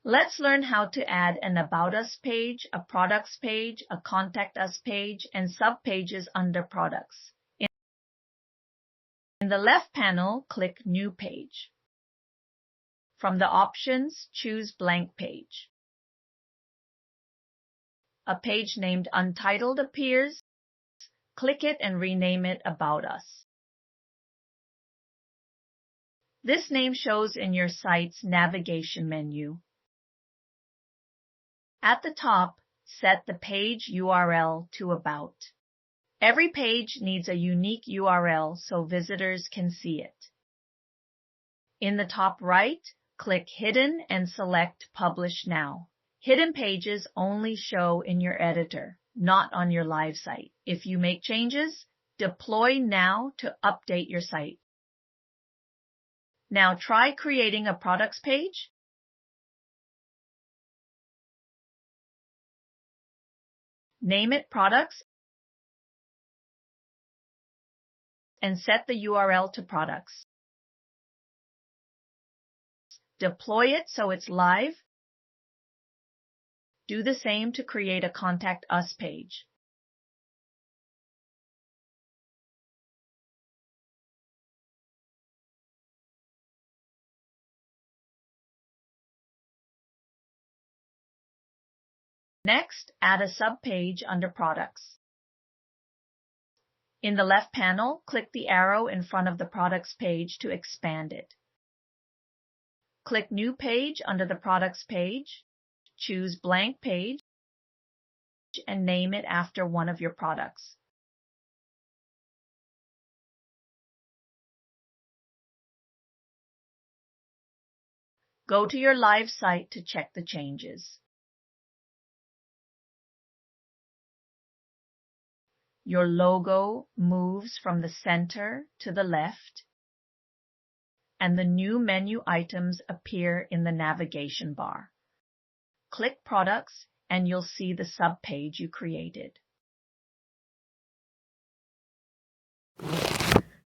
Let's learn how to add an About Us page, a Products page, a Contact Us page, and subpages under Products. In the left panel, click New Page. From the options, choose Blank Page. A page named Untitled appears. Click it and rename it About Us. This name shows in your site's navigation menu. At the top, set the page URL to About. Every page needs a unique URL so visitors can see it. In the top right, click Hidden and select Publish Now. Hidden pages only show in your editor, not on your live site. If you make changes, deploy now to update your site. Now try creating a products page. Name it Products and set the URL to Products. Deploy it so it's live. Do the same to create a Contact Us page. Next, add a subpage under Products. In the left panel, click the arrow in front of the Products page to expand it. Click New Page under the Products page, choose Blank Page, and name it after one of your products. Go to your live site to check the changes. Your logo moves from the center to the left, and the new menu items appear in the navigation bar. Click Products and you'll see the subpage you created.